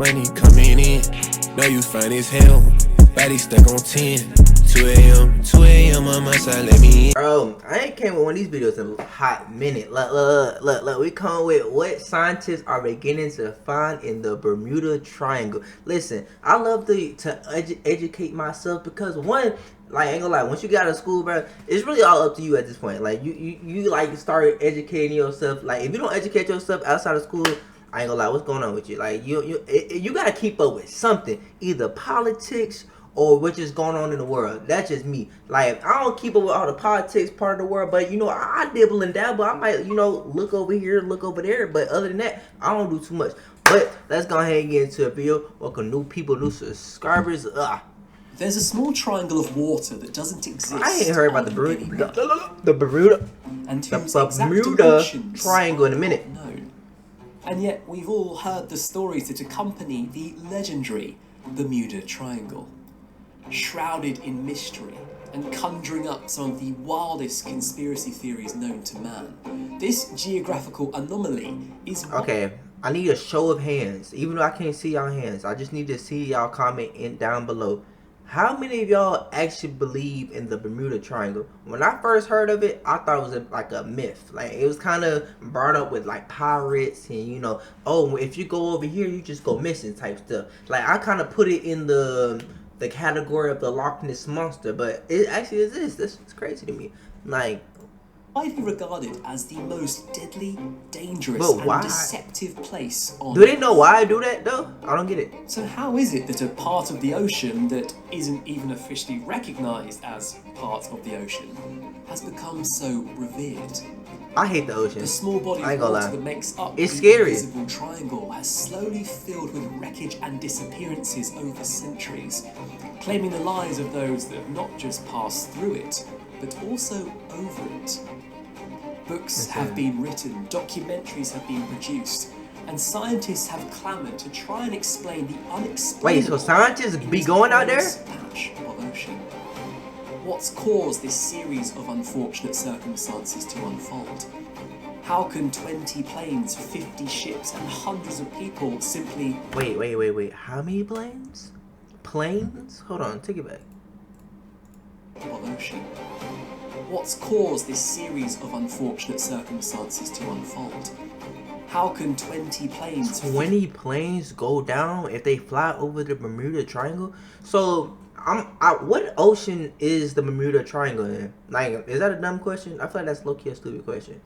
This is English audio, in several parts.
money coming in. Know you fine as hell, body stuck on 10. 2 a.m. on my side, let me in. Bro, I ain't came with one of these videos in a hot minute. Look, we come with what scientists are beginning to find in the Bermuda Triangle. Listen, I love to educate myself because one, like, I ain't gonna lie, once you get out of school, bro, it's really all up to you at this point. Like, you like start educating yourself. Like, if you don't educate yourself outside of school, I ain't gonna lie, what's going on with you? Like, you gotta keep up with something, either politics or what's just going on in the world. That's just me. Like, I don't keep up with all the politics part of the world, but, you know, I dibble and dabble. I might, you know, look over here, look over there, but other than that, I don't do too much. But let's go ahead and get into a video. Welcome new people, new subscribers. There's a small triangle of water that doesn't exist. I ain't heard about the Bermuda Triangle in a minute. Known. And yet we've all heard the stories that accompany the legendary Bermuda Triangle. Shrouded in mystery and conjuring up some of the wildest conspiracy theories known to man, this geographical anomaly is... Okay, I need a show of hands. Even though I can't see y'all hands, I just need to see y'all comment down below. How many of y'all actually believe in the Bermuda Triangle? When I first heard of it, I thought it was like a myth. Like, it was kind of brought up with like pirates and, you know, oh, if you go over here, you just go missing type stuff. Like, I kind of put it in the category of the Loch Ness Monster, but it actually exists. That's crazy to me. Like, widely regarded as the most deadly, dangerous, and deceptive place on Do they know why I do that though? I don't get it. So how is it that a part of the ocean that isn't even officially recognized as part of the ocean has become so revered? I hate the ocean. The small body of water that makes up it's the scary. invisible triangle has slowly filled with wreckage and disappearances over centuries, claiming the lives of those that have not just passed through it, but also over it. Books have been written, documentaries have been produced, and scientists have clamored to try and explain the unexplainable. Wait, so scientists be going out there? Patch of ocean. What's caused this series of unfortunate circumstances to unfold? How can 20 planes, 50 ships, and hundreds of people simply... Wait. How many planes? Planes? Hold on, take it back. Of ocean. What's caused this series of unfortunate circumstances to unfold? How can 20 planes... 20 planes go down if they fly over the Bermuda Triangle? So... what ocean is the Bermuda Triangle in? Like, is that a dumb question? I feel like that's low-key a stupid question,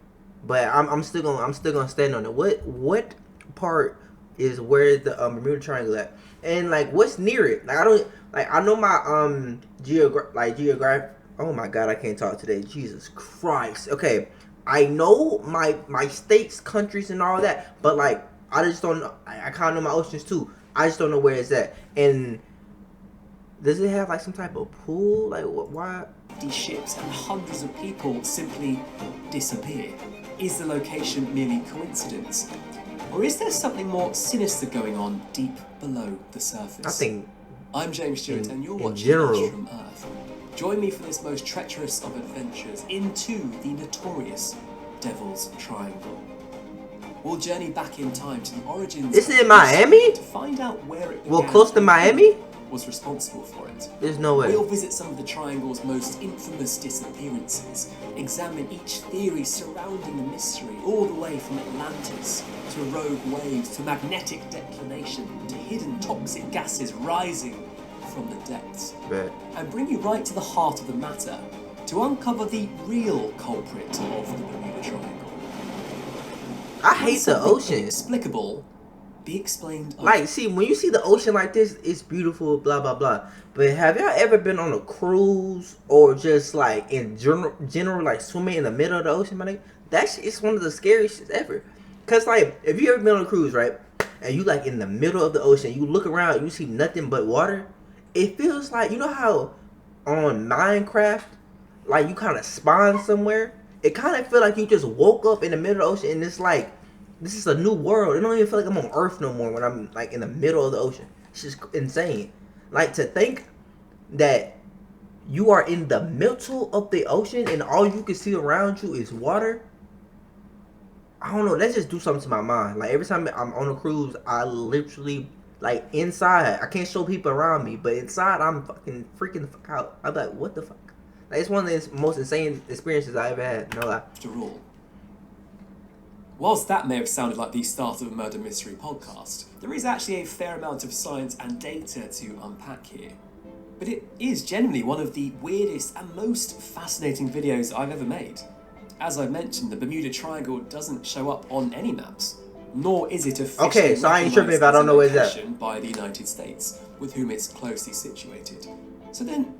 but I'm still gonna stand on it. What part is where the Bermuda Triangle at? And like, what's near it? Like, I know my geographic. Oh my God, I can't talk today. Jesus Christ. Okay, I know my states, countries, and all that, but like, I just don't know. I kind of know my oceans too. I just don't know where it's at. And does it have like some type of pool? Like, why? These ships and hundreds of people simply disappear. Is the location merely coincidence? Or is there something more sinister going on deep below the surface? I think... I'm James Stewart and you're watching Us from Earth. Join me for this most treacherous of adventures into the notorious Devil's Triangle. We'll journey back in time to the origins... Is it in Miami? To find out where it began. Well, close to Miami? Was responsible for it. There's no way. We'll visit some of the triangle's most infamous disappearances, examine each theory surrounding the mystery, all the way from Atlantis to rogue waves to magnetic declination to hidden toxic gases rising from the depths, and bring you right to the heart of the matter to uncover the real culprit of the Bermuda Triangle. I hate the ocean. Inexplicable. Be explained. Like, see, when you see the ocean like this, it's beautiful, blah blah blah. But have y'all ever been on a cruise or just like in general like swimming in the middle of the ocean, my nigga? It's one of the scariest shit ever. Cause like, if you ever been on a cruise, right, and you like in the middle of the ocean, you look around, you see nothing but water. It feels like, you know how on Minecraft, like you kind of spawn somewhere. It kind of feel like you just woke up in the middle of the ocean, and it's like, this is a new world. It don't even feel like I'm on Earth no more when I'm like in the middle of the ocean. It's just insane. Like, to think that you are in the middle of the ocean and all you can see around you is water. I don't know. That just do something to my mind. Like, every time I'm on a cruise, I literally Like inside, I can't show people around me, but inside, I'm fucking freaking the fuck out. I'm like, what the fuck? Like, it's one of the most insane experiences I ever had. No lie. After all, whilst that may have sounded like the start of a murder mystery podcast, there is actually a fair amount of science and data to unpack here. But it is genuinely one of the weirdest and most fascinating videos I've ever made. As I've mentioned, the Bermuda Triangle doesn't show up on any maps, nor is it officially Okay, so I ain't tripping if I don't know where it's at. by the United States, with whom it's closely situated. So then,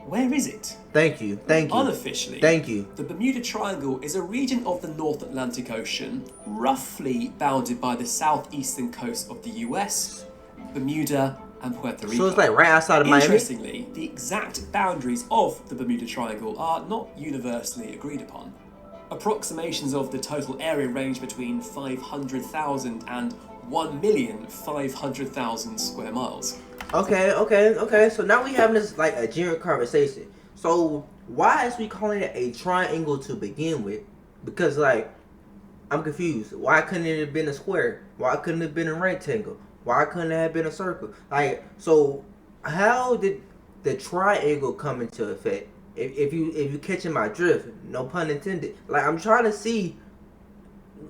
where is it? Thank you. Unofficially, Thank you. the Bermuda Triangle is a region of the North Atlantic Ocean, roughly bounded by the southeastern coast of the US, Bermuda, and Puerto Rico. So it's like right outside of Miami? Interestingly, the exact boundaries of the Bermuda Triangle are not universally agreed upon. Approximations of the total area range between 500,000 and 1,500,000 square miles. Okay. So now we having this like a general conversation. So why is we calling it a triangle to begin with? Because like I'm confused. Why couldn't it have been a square? Why couldn't it have been a rectangle? Why couldn't it have been a circle? Like, so how did the triangle come into effect? If you catching my drift, no pun intended. Like, I'm trying to see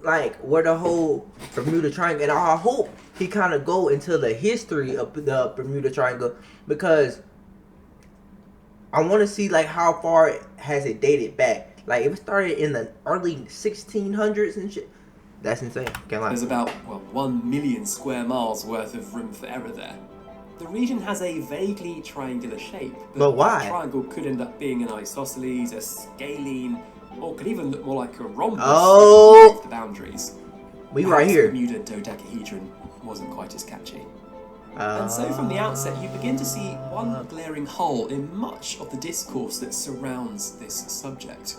like where the whole Bermuda Triangle, and I hope he kind of go into the history of the Bermuda Triangle, because I want to see like how far has it dated back. Like, if it started in the early 1600s and shit, that's insane. Can't lie. There's about 1 million square miles worth of room for error there. The region has a vaguely triangular shape, but why? The triangle could end up being an isosceles, a scalene, or could even look more like a rhombus. Oh, the boundaries. We right here. The Bermuda dodecahedron wasn't quite as catchy. And so from the outset, you begin to see one glaring hole in much of the discourse that surrounds this subject.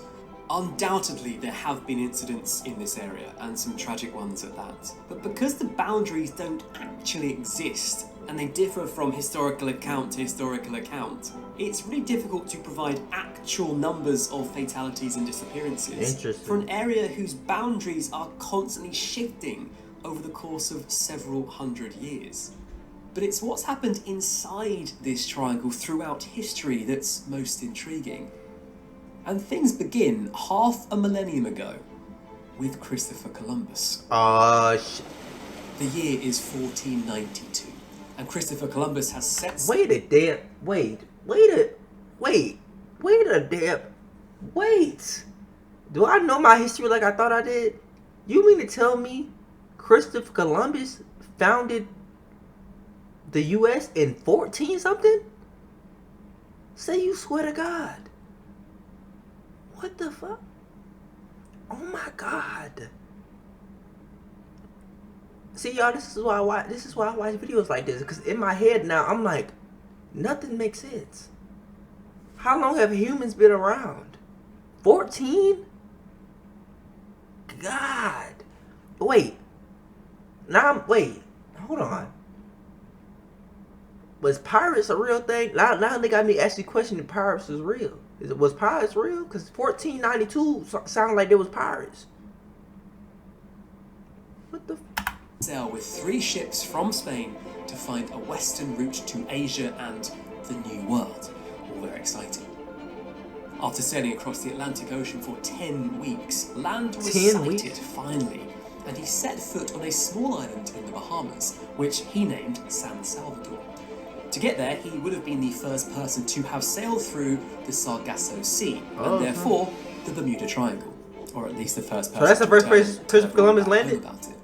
Undoubtedly, there have been incidents in this area, and some tragic ones at that. But because the boundaries don't actually exist, and they differ from historical account to historical account, it's really difficult to provide actual numbers of fatalities and disappearances for an area whose boundaries are constantly shifting over the course of several hundred years. But it's what's happened inside this triangle throughout history that's most intriguing. And things begin half a millennium ago with Christopher Columbus. The year is 1492, and Christopher Columbus has set... Wait. Do I know my history like I thought I did? You mean to tell me Christopher Columbus founded the U.S. in 14 something? Say you swear to God. What the fuck? Oh my God. See, y'all, this is why I watch videos like this, because in my head now I'm like, nothing makes sense. How long have humans been around? 14? God. Wait. Hold on. Was pirates a real thing? Now they got me actually questioning pirates is real. Was pirates real? Because 1492 sounded like there was pirates. What the sail with 3 ships from Spain to find a western route to Asia and the New World. All very exciting. After sailing across the Atlantic Ocean for 10 weeks, land was sighted finally, and he set foot on a small island in the Bahamas, which he named San Salvador. To get there, he would have been the first person to have sailed through the Sargasso Sea, and therefore the Bermuda Triangle, or at least the first person. So that's the first place Christopher Columbus landed? About it.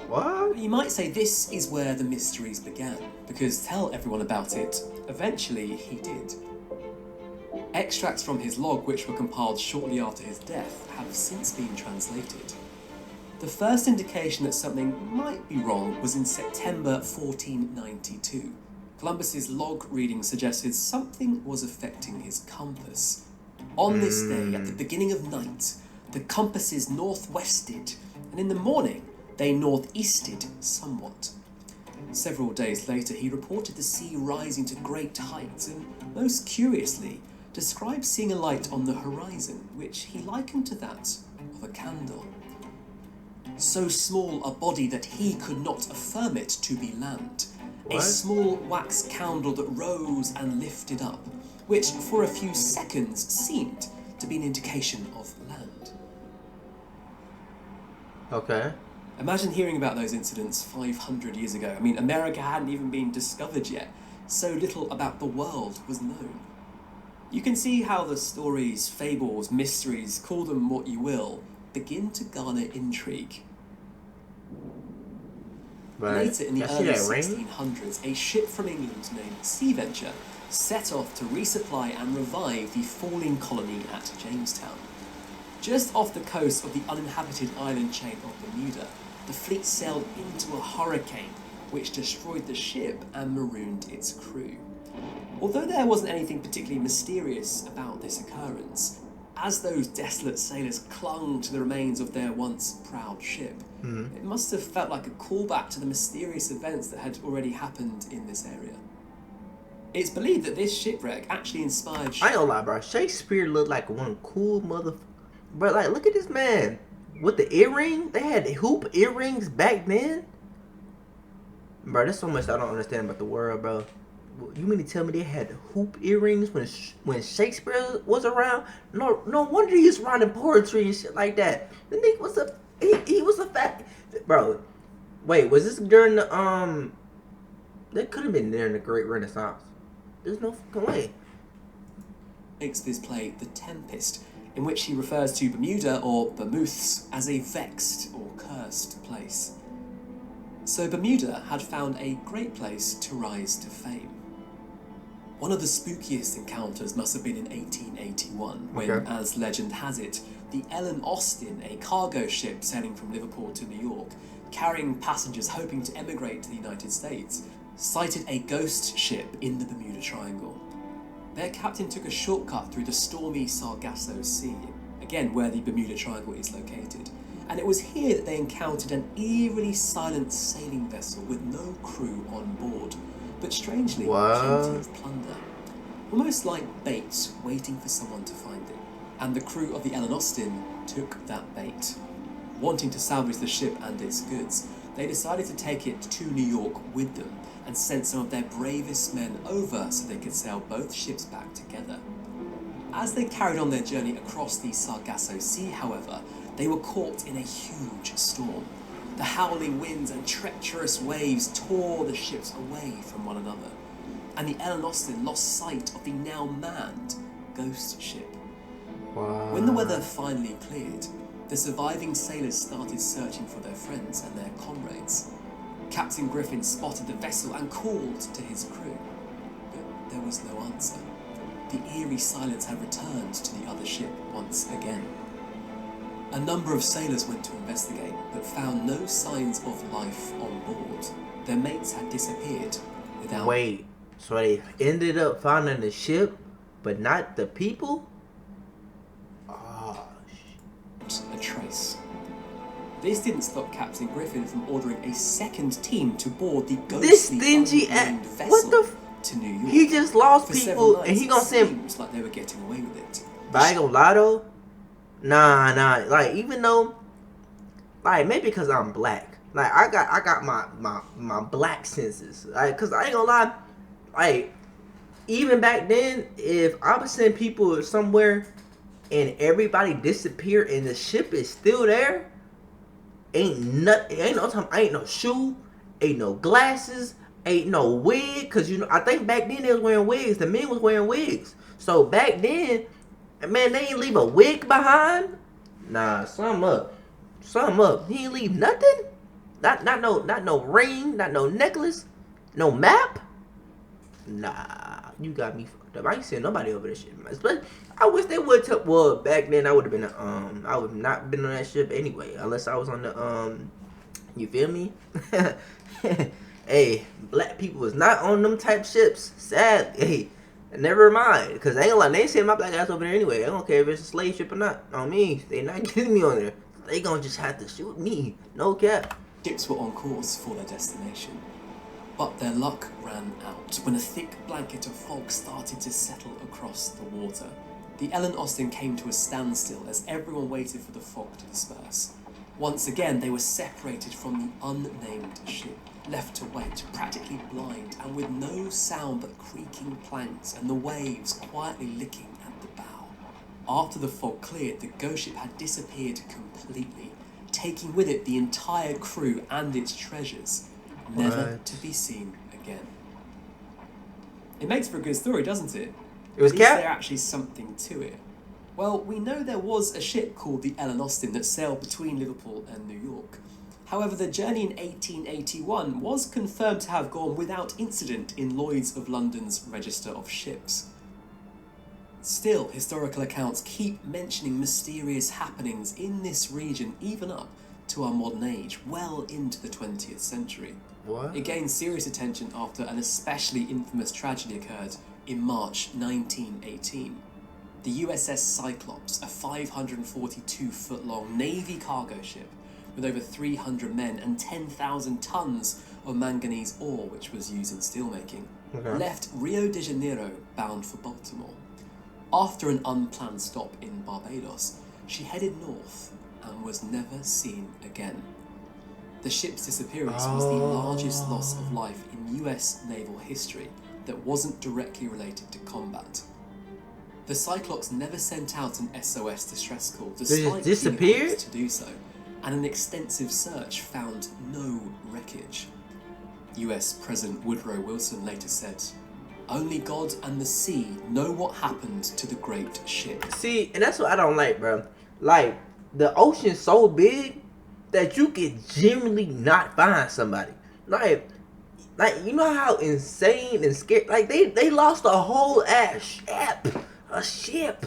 What? You might say this is where the mysteries began, because tell everyone about it, eventually he did. Extracts from his log, which were compiled shortly after his death, have since been translated. The first indication that something might be wrong was in September 1492. Columbus's log reading suggested something was affecting his compass. On this day, at the beginning of night, the compasses northwested, and in the morning, they northeasted somewhat. Several days later, he reported the sea rising to great heights, and most curiously, described seeing a light on the horizon, which he likened to that of a candle. so small a body that he could not affirm it to be land. A What? small wax candle that rose and lifted up, which for a few seconds seemed to be an indication of land. Okay. Imagine hearing about those incidents 500 years ago. I mean, America hadn't even been discovered yet. So little about the world was known. You can see how the stories, fables, mysteries, call them what you will, begin to garner intrigue. Right. Later in the I see early that ring. 1600s, a ship from England named Sea Venture set off to resupply and revive the falling colony at Jamestown. Just off the coast of the uninhabited island chain of Bermuda, the fleet sailed into a hurricane which destroyed the ship and marooned its crew. Although there wasn't anything particularly mysterious about this occurrence, as those desolate sailors clung to the remains of their once proud ship, it must have felt like a callback to the mysterious events that had already happened in this area. It's believed that this shipwreck actually inspired... I ain't gonna lie, bro. Shakespeare looked like one cool Bro, like, look at this man. With the earring? They had hoop earrings back then? Bro, there's so much I don't understand about the world, bro. You mean to tell me they had hoop earrings when Shakespeare was around? No wonder he was writing poetry and shit like that. The nigga was he was a fat... Bro, wait, was this during the, that could have been during the Great Renaissance. There's no fucking way. Makes this play The Tempest, in which he refers to Bermuda, or Bermuths, as a vexed or cursed place. So Bermuda had found a great place to rise to fame. One of the spookiest encounters must have been in 1881, when, as legend has it, the Ellen Austin, a cargo ship sailing from Liverpool to New York, carrying passengers hoping to emigrate to the United States, sighted a ghost ship in the Bermuda Triangle. Their captain took a shortcut through the stormy Sargasso Sea, again where the Bermuda Triangle is located, and it was here that they encountered an eerily silent sailing vessel with no crew on board, but strangely plenty of plunder. Almost like bait waiting for someone to find it. And the crew of the Ellen Austin took that bait. Wanting to salvage the ship and its goods, they decided to take it to New York with them and sent some of their bravest men over so they could sail both ships back together. As they carried on their journey across the Sargasso Sea, however, they were caught in a huge storm. The howling winds and treacherous waves tore the ships away from one another, and the Ellen Austin lost sight of the now manned ghost ship. Wow. When the weather finally cleared, the surviving sailors started searching for their friends and their comrades. Captain Griffin spotted the vessel and called to his crew, but there was no answer. The eerie silence had returned to the other ship once again. A number of sailors went to investigate, but found no signs of life on board. Their mates had disappeared without... Wait, so they ended up finding the ship, but not the people? a trace. This didn't stop Captain Griffin from ordering a second team to board the ghostly unnamed vessel to New York. He just lost For people nights, and he gonna send... seems like they were getting away with it. But I ain't gonna lie though. Nah. Like, even though, like, maybe because I'm black. Like, I got my black senses. Like, cause I ain't gonna lie. Like, even back then, if I would send people somewhere and everybody disappear and the ship is still there, ain't no time, ain't no shoe, ain't no glasses, ain't no wig. Cause you know, I think back then they was wearing wigs. The men was wearing wigs. So back then, man, they ain't leave a wig behind. Nah, something up. He ain't leave nothing. Not no ring, not no necklace, no map. Nah, you got me fucked up. I ain't seen nobody over this shit, man. But I wish they would tell. Well, back then I would have been I would have not been on that ship anyway, unless I was on the you feel me? Hey, black people was not on them type ships. Sad. Hey, never mind, because they ain't like they ain't sending my black ass over there anyway. I don't care if it's a slave ship or not. On me, they not getting me on there. They gonna just have to shoot me. No cap. Ships were on course for their destination, but their luck ran out when a thick blanket of fog started to settle across the water. The Ellen Austin came to a standstill as everyone waited for the fog to disperse. Once again, they were separated from the unnamed ship, left to wait, practically blind, and with no sound but creaking planks and the waves quietly licking at the bow. After the fog cleared, the ghost ship had disappeared completely, taking with it the entire crew and its treasures, never to be seen again. It makes for a good story, doesn't it? It was Is there Cap? actually something to it? Well, we know there was a ship called the Ellen Austin that sailed between Liverpool and New York. However, the journey in 1881 was confirmed to have gone without incident in Lloyd's of London's Register of Ships. Still, historical accounts keep mentioning mysterious happenings in this region even up to our modern age, well into the 20th century. What? It gained serious attention after an especially infamous tragedy occurred in March 1918. The USS Cyclops, a 542-foot-long Navy cargo ship with over 300 men and 10,000 tons of manganese ore, which was used in steelmaking, left Rio de Janeiro bound for Baltimore. After an unplanned stop in Barbados, she headed north and was never seen again. The ship's disappearance was the largest loss of life in US naval history that wasn't directly related to combat. The Cyclops never sent out an SOS distress call, despite being asked to do so, and an extensive search found no wreckage. US President Woodrow Wilson later said, "Only God and the sea know what happened to the great ship." See, and that's what I don't like, bro. Like, the ocean's so big that you can genuinely not find somebody. Like you know how insane and scary. Like they lost a whole ass ship.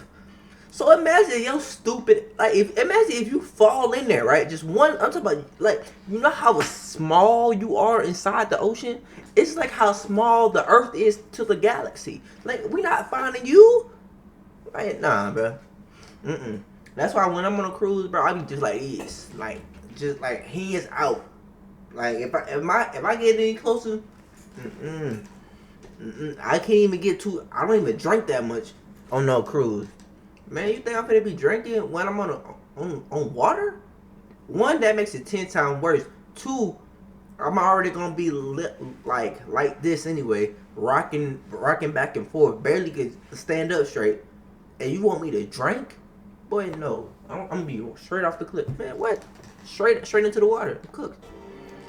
So imagine your stupid. Imagine if you fall in there, right? Just one. I'm talking about, like, you know how small you are inside the ocean. It's like how small the Earth is to the galaxy. Like, we not finding you. Like, nah, bro. That's why when I'm on a cruise, bro, I be just like this, just like hands out. Like if I get any closer, I can't even get too. I don't even drink that much on no cruise. Man, you think I'm gonna be drinking when I'm on water? One, that makes it 10 times worse. Two, I'm already gonna be like this anyway, rocking back and forth, barely can stand up straight. And you want me to drink? Boy, no. I'm gonna be straight off the cliff. Man, what? Straight into the water. Cooked.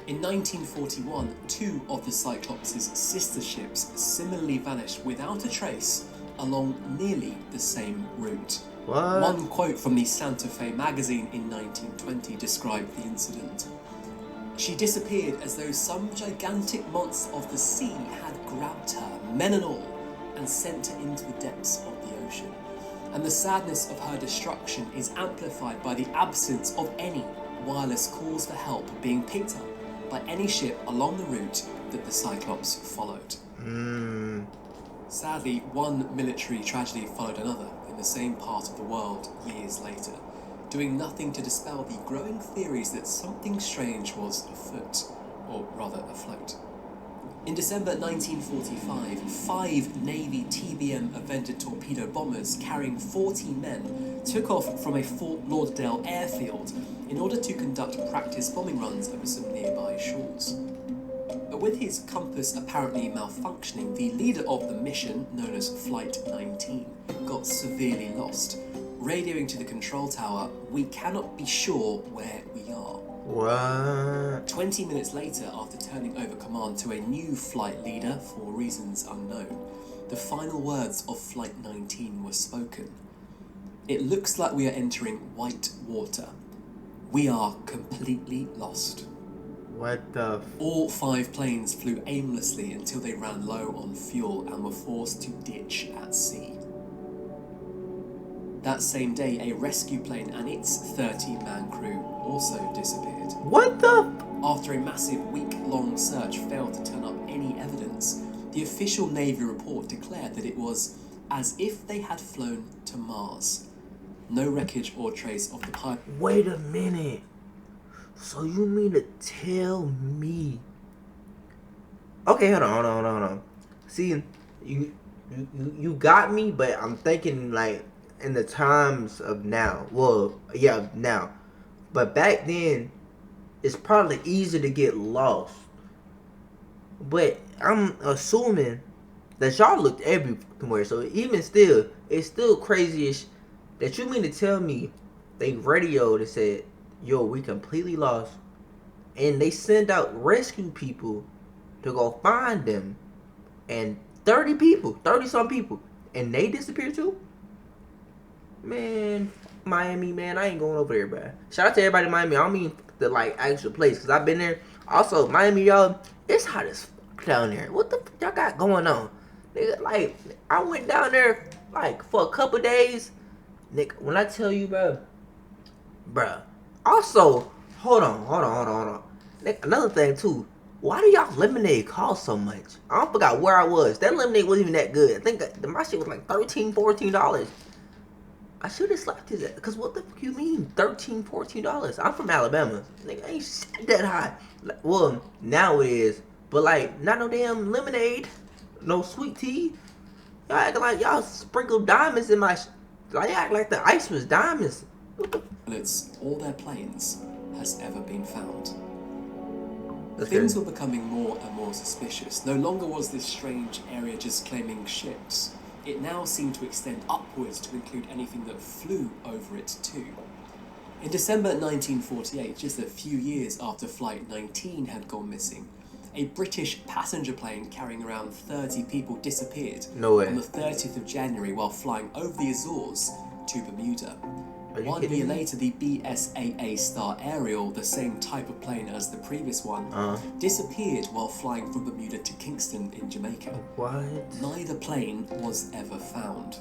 In 1941, two of the Cyclops' sister ships similarly vanished without a trace along nearly the same route. What? One quote from the Santa Fe magazine in 1920 described the incident. "She disappeared as though some gigantic monster of the sea had grabbed her, men and all, and sent her into the depths of the ocean. And the sadness of her destruction is amplified by the absence of any wireless calls for help being picked up by any ship along the route that the Cyclops followed." Sadly, one military tragedy followed another in the same part of the world years later, doing nothing to dispel the growing theories that something strange was afoot, or rather afloat. In December 1945, 5 Navy TBM Avenger torpedo bombers carrying 40 men took off from a Fort Lauderdale airfield in order to conduct practice bombing runs over some nearby shores. But with his compass apparently malfunctioning, the leader of the mission, known as Flight 19, got severely lost, radioing to the control tower, "We cannot be sure where we are." What? 20 minutes later, after turning over command to a new flight leader for reasons unknown, the final words of Flight 19 were spoken. "It looks like we are entering white water. We are completely lost." What the? All 5 planes flew aimlessly until they ran low on fuel and were forced to ditch at sea. That same day, a rescue plane and its 30-man crew also disappeared. What the? After a massive week-long search failed to turn up any evidence, the official Navy report declared that it was as if they had flown to Mars. No wreckage or trace of the pilot. Wait a minute. So you mean to tell me? Okay, hold on. See, you got me, but I'm thinking like in the times of now. Well, yeah, now. But back then, it's probably easier to get lost. But I'm assuming that y'all looked everywhere. So even still, it's still crazy-ish that you mean to tell me they radioed and said, yo, we completely lost. And they send out rescue people to go find them. And 30 people, 30 some people, and they disappeared too? Man, Miami, man, I ain't going over there, bro. Shout out to everybody in Miami. I don't mean the like actual place, because I've been there. Also, Miami, y'all, it's hot as fuck down there. What the fuck y'all got going on? Nigga, like, I went down there, like, for a couple days. Nigga, when I tell you, bro. Also, hold on. Nigga, another thing, too. Why do y'all lemonade cost so much? I don't forgot where I was. That lemonade wasn't even that good. I think my shit was like $13, $14. I should have slapped his ass. Because what the fuck you mean? $13, $14? I'm from Alabama. Nigga, ain't shit that high. Well, now it is. But, like, not no damn lemonade. No sweet tea. Y'all acting like y'all sprinkled diamonds in my... Like, y'all act like the ice was diamonds. Pilots or their planes has ever been found. That's Things good. were becoming more and more suspicious. No longer was this strange area just claiming ships. It now seemed to extend upwards to include anything that flew over it too. In December 1948, just a few years after Flight 19 had gone missing, a British passenger plane carrying around 30 people disappeared No way. on the 30th of January while flying over the Azores to Bermuda. Are you 1 kidding year me? later, the BSAA Star Ariel, the same type of plane as the previous one, disappeared while flying from Bermuda to Kingston in Jamaica. What? Neither plane was ever found.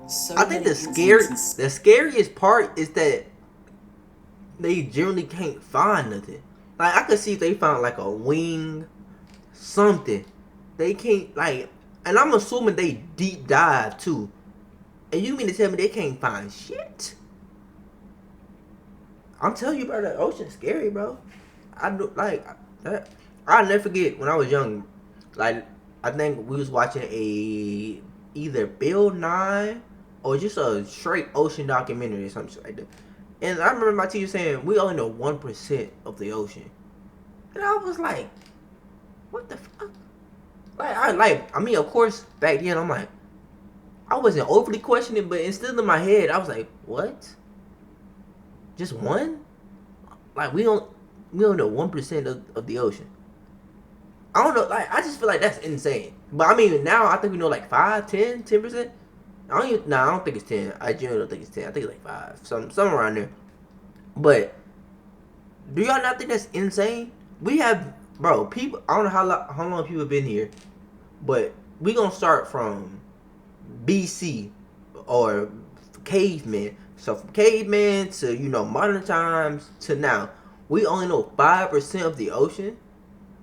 So I think many the incidents scariest part is that they generally can't find nothing. Like, I could see if they found like a wing, something. They can't, like, and I'm assuming they deep dive too. And you mean to tell me they can't find shit? I'm telling you, bro, the ocean's scary, bro. I do, like that. I'll never forget when I was young. Like, I think we was watching either Bill Nye or just a straight ocean documentary or something like that. And I remember my teacher saying we only know 1% of the ocean, and I was like, "What the fuck?" I mean, of course, back then I'm like, I wasn't overly questioning, but instead in my head, I was like, "What? Just one? Like we don't know 1% of the ocean." I don't know. Like, I just feel like that's insane. But I mean, now I think we know like 5, 10%. I don't think it's 10. I genuinely don't think it's 10. I think it's like 5, somewhere around there. But do y'all not think that's insane? We have, bro, people. I don't know how long people have been here, but we gonna start from BC or cavemen. So from cavemen to modern times to now, we only know 5% of the ocean.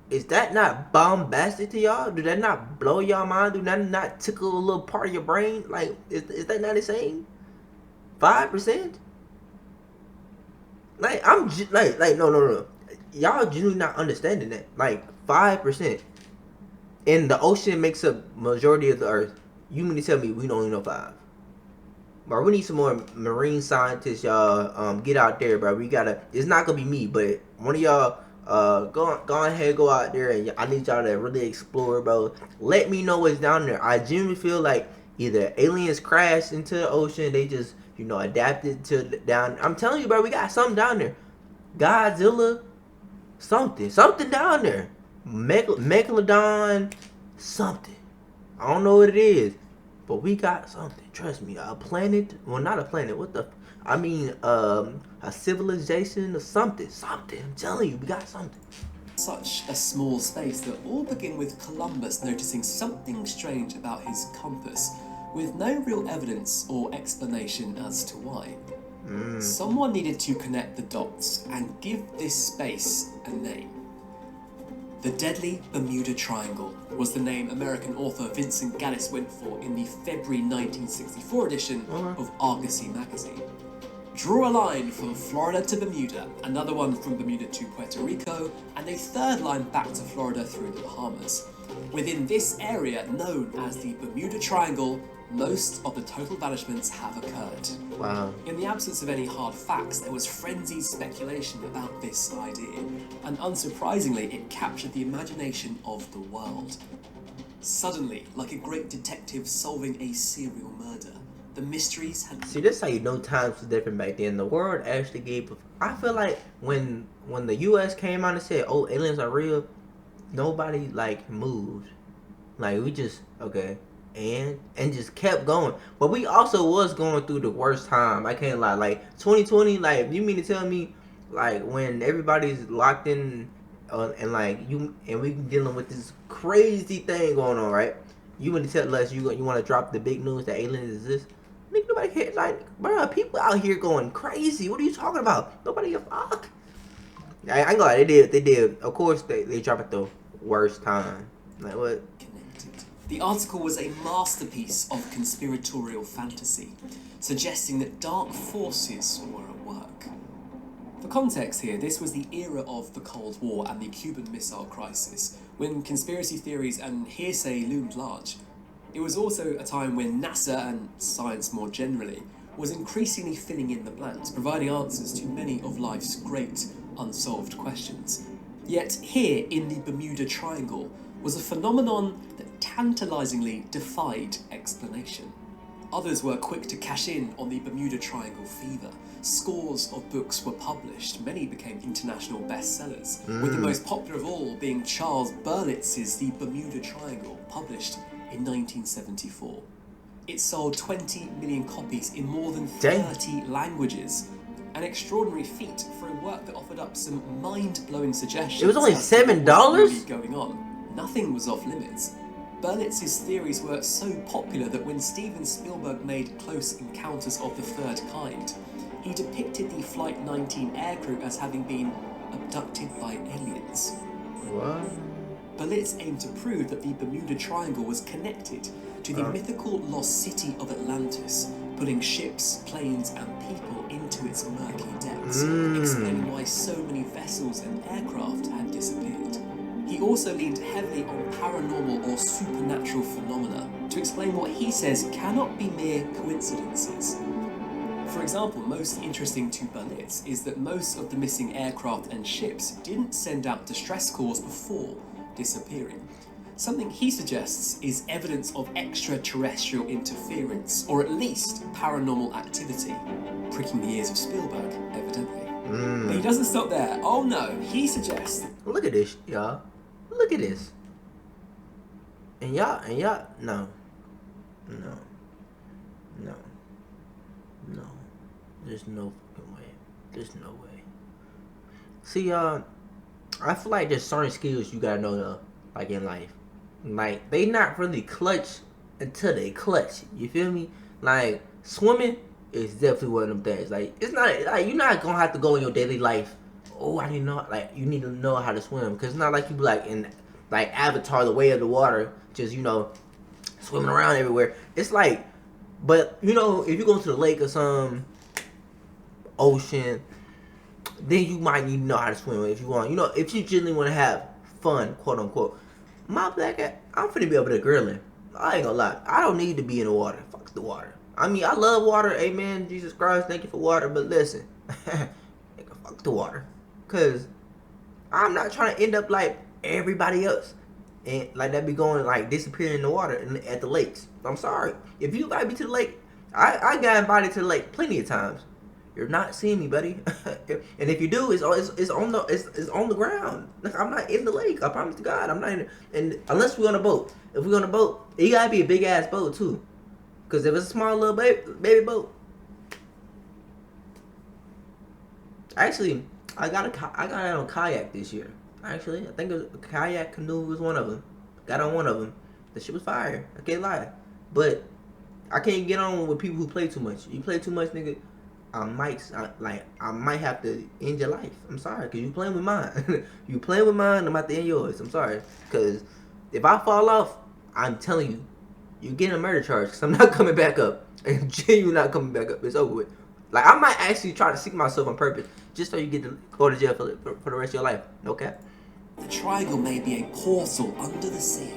Is that not bombastic to y'all? Do that not blow y'all mind? Do that not tickle a little part of your brain? Like, is that not insane? 5%? Like, no. Y'all genuinely not understanding that. Like, 5%. And the ocean makes up majority of the earth. You mean to tell me we don't even know 5? Bro, we need some more marine scientists, y'all. Get out there, bro. We gotta. It's not gonna be me, but one of y'all. Go ahead, go out there, and I need y'all to really explore, bro. Let me know what's down there. I genuinely feel like either aliens crashed into the ocean, they just adapted to down. I'm telling you, bro, we got something down there. Godzilla, something down there. Megalodon, something. I don't know what it is, but we got something. Trust me, a planet. Well, not a planet. What the? I mean, a civilization or something. I'm telling you, we got something. such a small space that all begin with Columbus noticing something strange about his compass, with no real evidence or explanation as to why. Someone needed to connect the dots and give this space a name. The Deadly Bermuda Triangle was the name American author Vincent Gallis went for in the February 1964 edition of Argosy magazine. Draw a line from Florida to Bermuda, another one from Bermuda to Puerto Rico, and a third line back to Florida through the Bahamas. Within this area, known as the Bermuda Triangle, most of the total vanishments have occurred. Wow. In the absence of any hard facts, there was frenzied speculation about this idea, and unsurprisingly, it captured the imagination of the world. Suddenly, like a great detective solving a serial murder, the mysteries had... See, this is how you know times was different back then. The world actually gave... I feel like when the U.S. came out and said, oh, aliens are real, nobody, like, moved. Like, we just, okay, and just kept going. But we also was going through the worst time. I can't lie. Like, 2020, like, you mean to tell me, like, when everybody's locked in and, like, we dealing with this crazy thing going on, right? You want to tell us you want to drop the big news that aliens exist? Nigga, nobody cares. Like, bro, people out here going crazy. What are you talking about? Nobody give a fuck. I ain't gonna lie, they did. Of course, they dropped at the worst time. Like, what? The article was a masterpiece of conspiratorial fantasy, suggesting that dark forces were at work. For context here, this was the era of the Cold War and the Cuban Missile Crisis, when conspiracy theories and hearsay loomed large. It was also a time when NASA, and science more generally, was increasingly filling in the blanks, providing answers to many of life's great unsolved questions. Yet here, in the Bermuda Triangle, was a phenomenon that tantalizingly defied explanation. Others were quick to cash in on the Bermuda Triangle fever. Scores of books were published, many became international bestsellers, with the most popular of all being Charles Berlitz's The Bermuda Triangle, published in 1974. It sold 20 million copies in more than 30 languages. An extraordinary feat for a work that offered up some mind-blowing suggestions. It was only $7? Really going on. Nothing was off limits. Berlitz's theories were so popular that when Steven Spielberg made Close Encounters of the Third Kind, he depicted the Flight 19 aircrew as having been abducted by aliens. What? Berlitz aimed to prove that the Bermuda Triangle was connected to the mythical lost city of Atlantis, putting ships, planes, and people into its murky depths, explaining why so many vessels and aircraft had disappeared. He also leaned heavily on paranormal or supernatural phenomena to explain what he says cannot be mere coincidences. For example, most interesting to Berlitz is that most of the missing aircraft and ships didn't send out distress calls before disappearing. Something he suggests is evidence of extraterrestrial interference, or at least paranormal activity, pricking the ears of Spielberg, evidently. But he doesn't stop there. Oh no, he suggests... Look at this, y'all. Look at this. And y'all, no. There's no fucking way. There's no way. See, I feel like there's certain skills you gotta know, though, like in life. Like, they not really clutch until they clutch. You feel me? Like, swimming is definitely one of them things. Like, it's not, like, you're not gonna have to go in your daily life. Oh, I didn't know, like, you need to know how to swim. Because it's not like you be like in, like, Avatar, the way of the water, just, you know, swimming around everywhere. It's like, but, you know, if you go to the lake or some ocean, then you might need to know how to swim if you want. You know, if you genuinely want to have fun, quote unquote. My black ass, I'm finna be able to grill him. I ain't gonna lie. I don't need to be in the water. Fuck the water. I mean, I love water. Amen. Jesus Christ, thank you for water. But listen, nigga, fuck the water. Cause I'm not trying to end up like everybody else. And like that be going like disappearing in the water at the lakes. I'm sorry. If you invite me to the lake, I got invited to the lake plenty of times. You're not seeing me, buddy. And if you do, it's on the ground. I'm not in the lake. I promise to God, I'm not in. And unless we're on a boat. If we're on a boat, it gotta be a big ass boat too. Cause if it's a small little baby boat, actually, I got on a kayak this year. Actually, I think it was a kayak canoe was one of them. Got on one of them. The shit was fire. I can't lie. But I can't get on with people who play too much. You play too much, nigga, I might have to end your life. I'm sorry, cause you playing with mine. You playing with mine, I'm about to end yours. I'm sorry, cause if I fall off, I'm telling you, you're getting a murder charge. Cause I'm not coming back up. And you're not coming back up. It's over with. Like, I might actually try to seek myself on purpose, just so you get to go to jail for the rest of your life. No cap. The triangle may be a portal under the sea,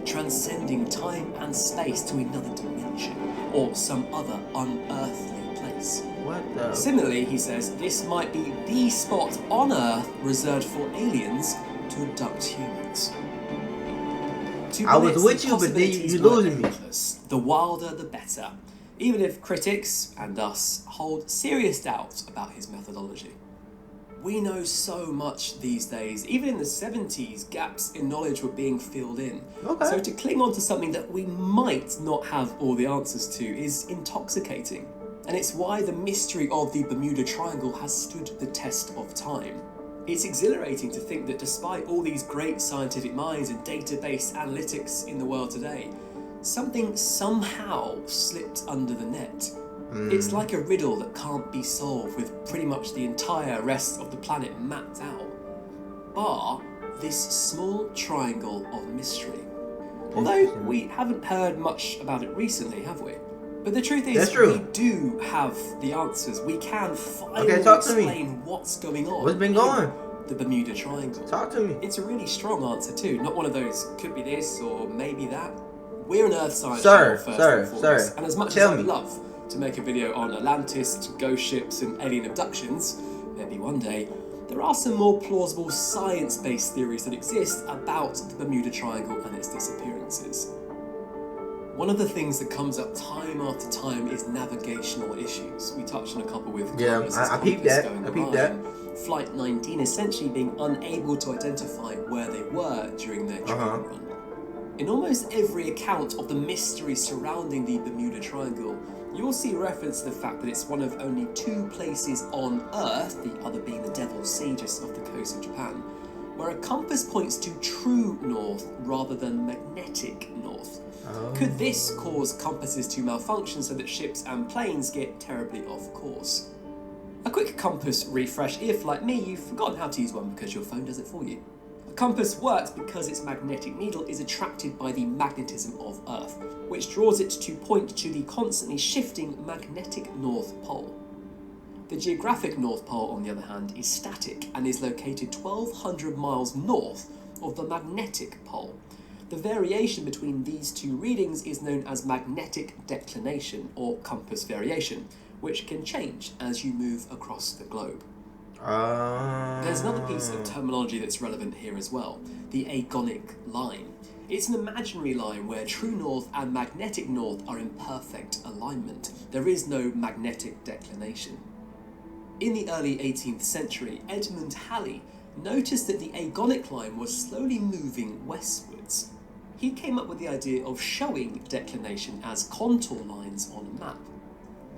transcending time and space to another dimension, or some other unearthly place. What the? Similarly, he says, this might be the spot on Earth reserved for aliens to abduct humans. I was with you, but then you losing me. The wilder, the better. Even if critics, and us, hold serious doubts about his methodology. We know so much these days. Even in the 70s, gaps in knowledge were being filled in. Okay. So to cling on to something that we might not have all the answers to is intoxicating. And it's why the mystery of the Bermuda Triangle has stood the test of time. It's exhilarating to think that despite all these great scientific minds and database analytics in the world today, something somehow slipped under the net. It's like a riddle that can't be solved with pretty much the entire rest of the planet mapped out. Bar this small triangle of mystery. Although we haven't heard much about it recently, have we? But the truth is, we do have the answers. We can finally explain what's going on. What's been going? The Bermuda Triangle. Talk to me. It's a really strong answer too. Not one of those, could be this or maybe that. We're an Earth Science channel first and foremost. And as much as I'd love to make a video on Atlantis, ghost ships and alien abductions, maybe one day, there are some more plausible science-based theories that exist about the Bermuda Triangle and its disappearances. One of the things that comes up time after time is navigational issues. We touched on a couple with I peeped that. I peeped that. Flight 19 essentially being unable to identify where they were during their training run. In almost every account of the mystery surrounding the Bermuda Triangle, you'll see reference to the fact that it's one of only 2 places on Earth, the other being the Devil's Sea just off the coast of Japan, where a compass points to true north rather than magnetic north. Could this cause compasses to malfunction so that ships and planes get terribly off course? A quick compass refresh if, like me, you've forgotten how to use one because your phone does it for you. A compass works because its magnetic needle is attracted by the magnetism of Earth, which draws it to point to the constantly shifting magnetic North Pole. The geographic North Pole, on the other hand, is static and is located 1,200 miles north of the magnetic pole. The variation between these two readings is known as magnetic declination or compass variation, which can change as you move across the globe. There's another piece of terminology that's relevant here as well, the agonic line. It's an imaginary line where true north and magnetic north are in perfect alignment. There is no magnetic declination. In the early 18th century, Edmund Halley noticed that the agonic line was slowly moving westwards. He came up with the idea of showing declination as contour lines on a map.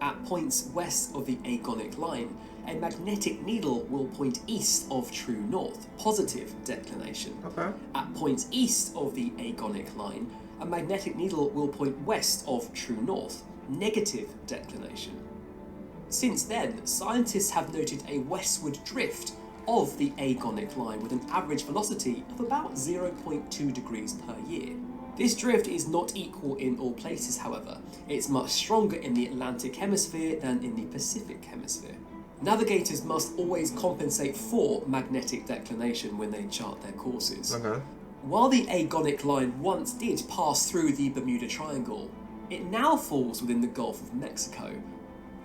At points west of the agonic line, a magnetic needle will point east of true north, positive declination. At points east of the agonic line, a magnetic needle will point west of true north, negative declination. Since then, scientists have noted a westward drift of the agonic line with an average velocity of about 0.2 degrees per year. This drift is not equal in all places, however. It's much stronger in the Atlantic hemisphere than in the Pacific hemisphere. Navigators must always compensate for magnetic declination when they chart their courses. While the agonic line once did pass through the Bermuda Triangle, it now falls within the Gulf of Mexico,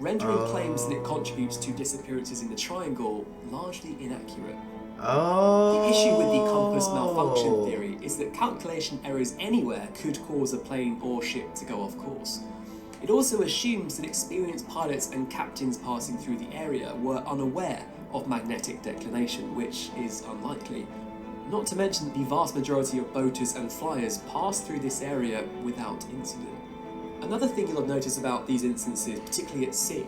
rendering claims that it contributes to disappearances in the triangle largely inaccurate. The issue with the compass malfunction theory is that calculation errors anywhere could cause a plane or ship to go off course. It also assumes that experienced pilots and captains passing through the area were unaware of magnetic declination, which is unlikely. Not to mention that the vast majority of boaters and flyers pass through this area without incident. Another thing you'll notice about these instances, particularly at sea,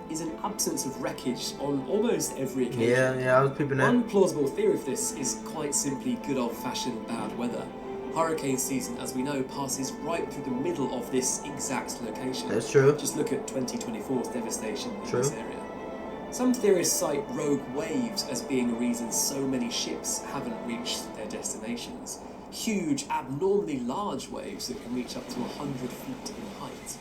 is an absence of wreckage on almost every occasion. Yeah, I was peeping that. One plausible theory of this is quite simply good old-fashioned bad weather. Hurricane season, as we know, passes right through the middle of this exact location. That's true. Just look at 2024's devastation in this area. Some theorists cite rogue waves as being a reason so many ships haven't reached their destinations. Huge, abnormally large waves that can reach up to 100 feet in height.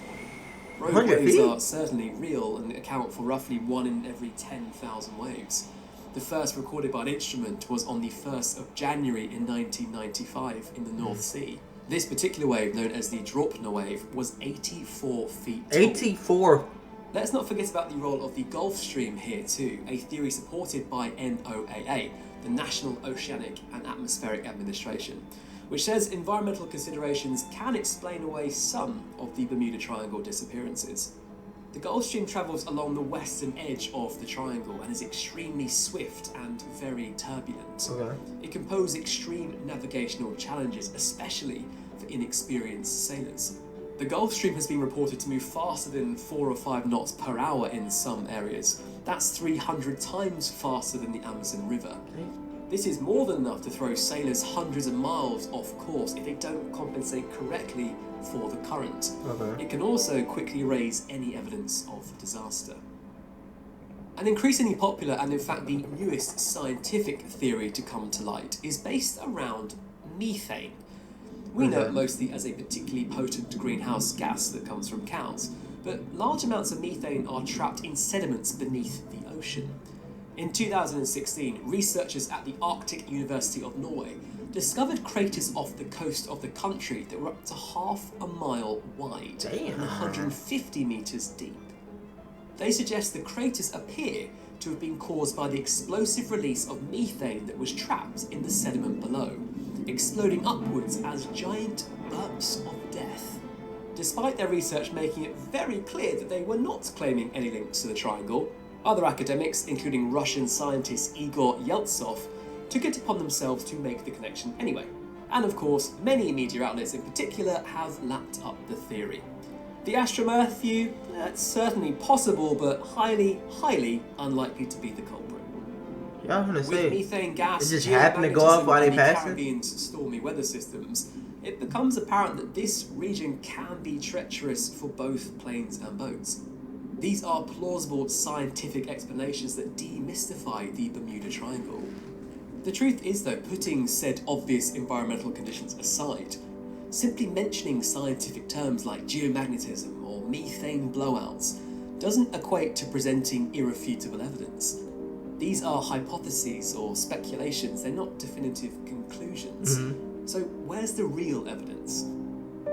Rogue waves are certainly real and account for roughly 1 in every 10,000 waves. The first recorded by an instrument was on the 1st of January in 1995 in the North Sea. This particular wave, known as the Dropner wave, was 84 feet tall. 84. Let's not forget about the role of the Gulf Stream here too, a theory supported by NOAA, the National Oceanic and Atmospheric Administration, which says environmental considerations can explain away some of the Bermuda Triangle disappearances. The Gulf Stream travels along the western edge of the triangle and is extremely swift and very turbulent. Okay. It can pose extreme navigational challenges, especially for inexperienced sailors. The Gulf Stream has been reported to move faster than 4 or 5 knots per hour in some areas. That's 300 times faster than the Amazon River. This is more than enough to throw sailors hundreds of miles off course if they don't compensate correctly for the current. Okay. It can also quickly raise any evidence of disaster. An increasingly popular and in fact the newest scientific theory to come to light is based around methane. We know it mostly as a particularly potent greenhouse gas that comes from cows, but large amounts of methane are trapped in sediments beneath the ocean. In 2016, researchers at the Arctic University of Norway discovered craters off the coast of the country that were up to half a mile wide and 150 meters deep. They suggest the craters appear to have been caused by the explosive release of methane that was trapped in the sediment below, exploding upwards as giant burps of death. Despite their research making it very clear that they were not claiming any links to the triangle, other academics, including Russian scientist Igor Yeltsov, took it upon themselves to make the connection anyway. And of course, many media outlets in particular have lapped up the theory. The Astro-Earth view, it's certainly possible, but highly, highly unlikely to be the culprit. Yeah, I'm gonna say, with methane gas, it just happened to go off while they and the passing? Caribbean's stormy weather systems, it becomes apparent that this region can be treacherous for both planes and boats. These are plausible scientific explanations that demystify the Bermuda Triangle. The truth is though, putting said obvious environmental conditions aside, simply mentioning scientific terms like geomagnetism or methane blowouts doesn't equate to presenting irrefutable evidence. These are hypotheses or speculations, they're not definitive conclusions. So where's the real evidence?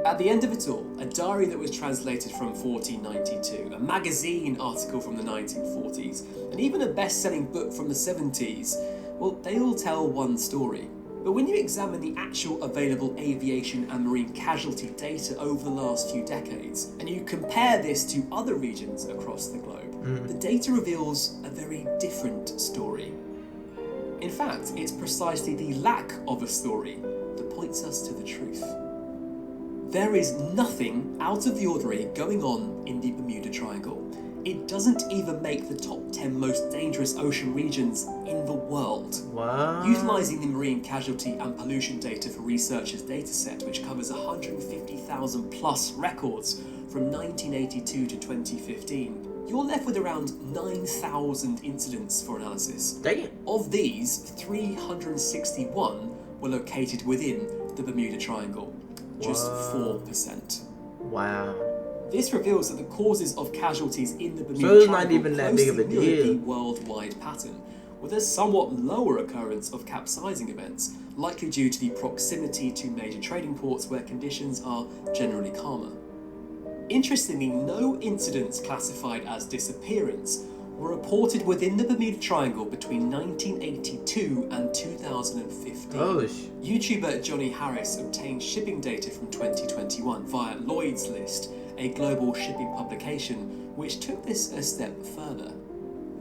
At the end of it all, a diary that was translated from 1492, a magazine article from the 1940s, and even a best-selling book from the 70s, well, they all tell one story. But when you examine the actual available aviation and marine casualty data over the last few decades, and you compare this to other regions across the globe, the data reveals a very different story. In fact, it's precisely the lack of a story that points us to the truth. There is nothing out of the ordinary going on in the Bermuda Triangle. It doesn't even make the top 10 most dangerous ocean regions in the world. Wow. Utilising the marine casualty and pollution data for researchers' dataset, which covers 150,000 plus records from 1982 to 2015, you're left with around 9,000 incidents for analysis. Damn. Of these, 361 were located within the Bermuda Triangle, just 4%. Wow. This reveals that the causes of casualties in the Bermuda So it's Triangle not even that big of a closely mirror deal. the worldwide pattern, with a somewhat lower occurrence of capsizing events, likely due to the proximity to major trading ports where conditions are generally calmer. Interestingly, no incidents classified as disappearance were reported within the Bermuda Triangle between 1982 and 2015. Oh, YouTuber Johnny Harris obtained shipping data from 2021 via Lloyd's List, a global shipping publication, which took this a step further.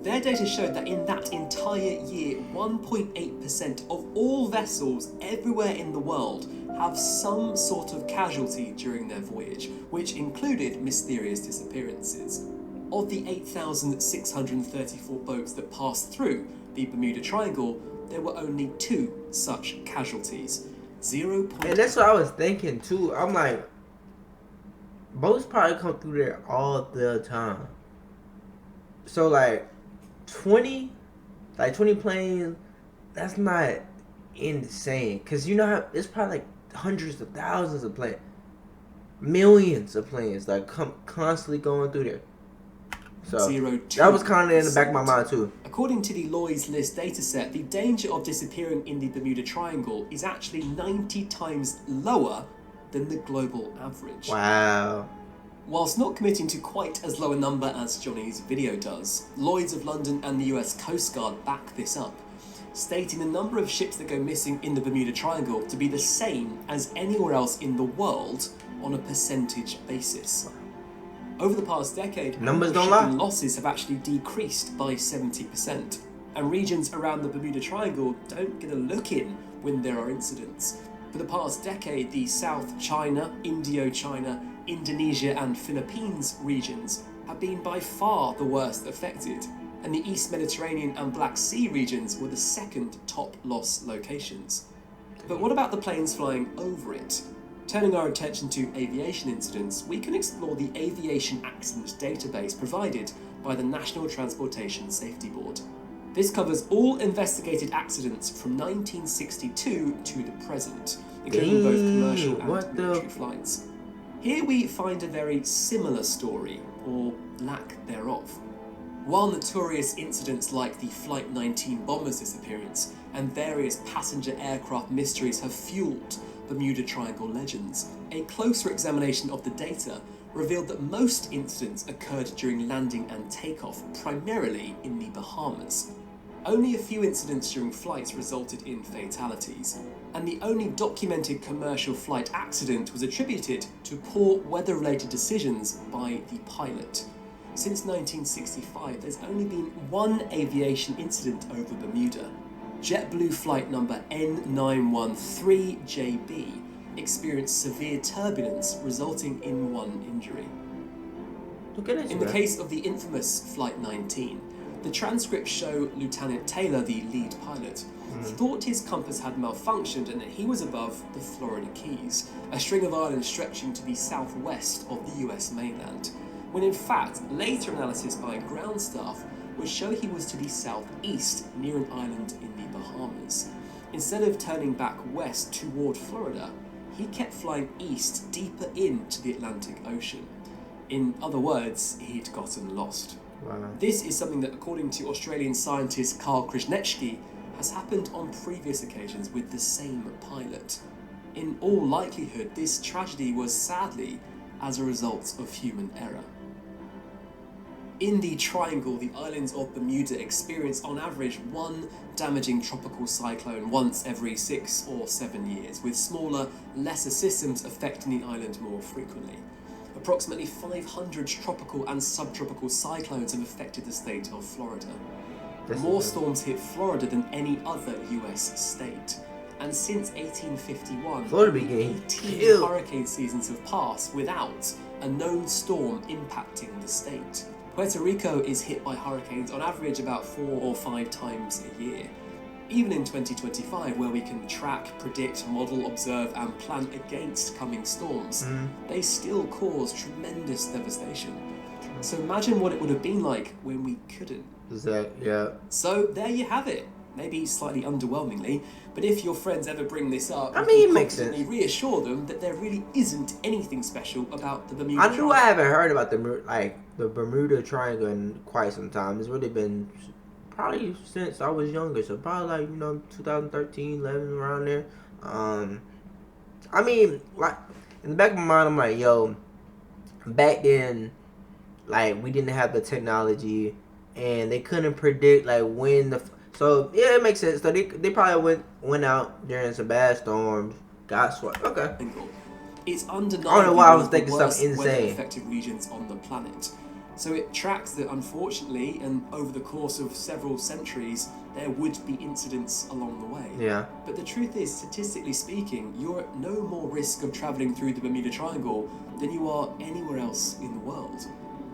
Their data showed that in that entire year, 1.8% of all vessels everywhere in the world have some sort of casualty during their voyage, which included mysterious disappearances. Of the 8,634 boats that passed through the Bermuda Triangle, there were only 2 such casualties. 0. and that's what I was thinking too. I'm like, boats probably come through there all the time. So like 20 planes, that's not insane. Cause you know how it's probably like hundreds of thousands of planes, millions of planes like come constantly going through there. So 0.2%. that was kind of in the back of my mind too. According to the Lloyd's List dataset, the danger of disappearing in the Bermuda Triangle is actually 90 times lower than the global average. Wow. Whilst not committing to quite as low a number as Johnny's video does, Lloyd's of London and the US Coast Guard back this up, stating the number of ships that go missing in the Bermuda Triangle to be the same as anywhere else in the world on a percentage basis. Over the past decade, Numbers don't shipping lie. losses have actually decreased by 70%, and regions around the Bermuda Triangle don't get a look in when there are incidents. For the past decade, the South China, Indochina, Indonesia and Philippines regions have been by far the worst affected, and the East Mediterranean and Black Sea regions were the second top loss locations. But what about the planes flying over it? Turning our attention to aviation incidents, we can explore the Aviation Accident Database provided by the National Transportation Safety Board. This covers all investigated accidents from 1962 to the present, including both commercial and military flights. Here we find a very similar story, or lack thereof. While notorious incidents like the Flight 19 bomber's disappearance and various passenger aircraft mysteries have fueled Bermuda Triangle legends, a closer examination of the data revealed that most incidents occurred during landing and takeoff, primarily in the Bahamas. Only a few incidents during flights resulted in fatalities, and the only documented commercial flight accident was attributed to poor weather-related decisions by the pilot. Since 1965, there's only been one aviation incident over Bermuda. JetBlue flight number N913JB experienced severe turbulence, resulting in one injury. In the case of the infamous Flight 19, the transcripts show Lieutenant Taylor, the lead pilot, thought his compass had malfunctioned and that he was above the Florida Keys, a string of islands stretching to the southwest of the US mainland, when in fact later analysis by ground staff would show he was to the southeast near an island in the Bahamas. Instead of turning back west toward Florida, he kept flying east deeper into the Atlantic Ocean. In other words, he'd gotten lost. Wow. This is something that, according to Australian scientist Karl Krasniqi, has happened on previous occasions with the same pilot. In all likelihood, this tragedy was sadly as a result of human error. In the Triangle, the islands of Bermuda experience on average one damaging tropical cyclone once every 6 or 7 years, with smaller, lesser systems affecting the island more frequently. Approximately 500 tropical and subtropical cyclones have affected the state of Florida. More storms hit Florida than any other US state. And since 1851, Florida be getting 18 killed. hurricane seasons have passed without a known storm impacting the state. Puerto Rico is hit by hurricanes on average about 4 or 5 times a year. Even in 2025, where we can track, predict, model, observe and plan against coming storms, they still cause tremendous devastation. So imagine what it would have been like when we couldn't. Yeah. So there you have it. Maybe slightly underwhelmingly, but if your friends ever bring this up, I mean, it makes confidently sense. reassure them that there really isn't anything special about the Bermuda I knew Triangle. I haven't heard about the Bermuda Triangle in quite some time. It's really been probably since I was younger, so probably like 2013, 11, around there. I mean, like in the back of my mind, I'm like, yo, back then, like we didn't have the technology, and they couldn't predict like when the. So yeah, it makes sense. So they probably went out during some bad storms, got swept. Okay. It's undeniably I don't know why I was one of the thinking something worst insane. weather-affected regions on the planet. So it tracks that unfortunately, and over the course of several centuries, there would be incidents along the way. Yeah. But the truth is, statistically speaking, you're at no more risk of travelling through the Bermuda Triangle than you are anywhere else in the world.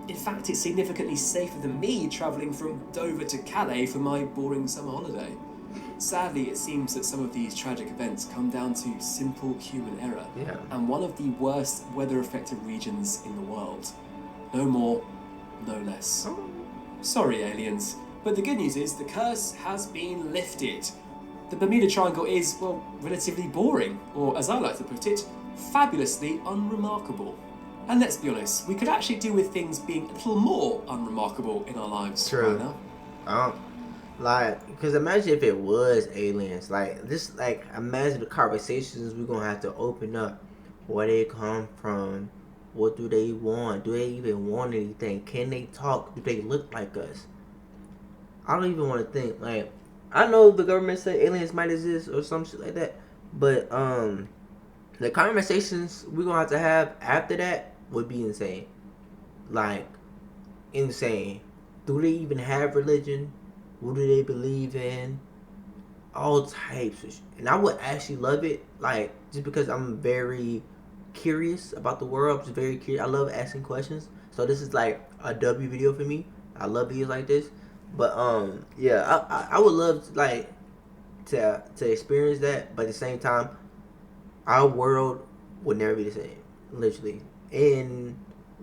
In fact, it's significantly safer than me travelling from Dover to Calais for my boring summer holiday. Sadly, it seems that some of these tragic events come down to simple human error, and one of the worst weather-affected regions in the world. No more, no less. Sorry, aliens, but the good news is the curse has been lifted. The Bermuda Triangle is, well, relatively boring, or as I like to put it, fabulously unremarkable. And let's be honest, we could actually do with things being a little more unremarkable in our lives right now. Like, because imagine if it was aliens. Like, this, like, imagine the conversations we're going to have to open up where they come from, what do they want, do they even want anything, can they talk, do they look like us? I don't even want to think. Like, I know the government said aliens might exist or some shit like that, but the conversations we're gonna have to have after that would be insane. Like, insane. Do they even have religion? What do they believe in? All types of shit. And I would actually love it, like, just because I'm very curious about the world. I'm just very curious. I love asking questions. So this is like a W video for me. I love videos like this. But yeah, I would love to, like, to experience that, but at the same time, our world would never be the same, literally. And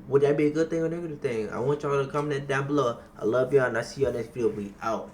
would that be a good thing or negative thing? I want y'all to comment that down below. I love y'all, and I see y'all next video. We out.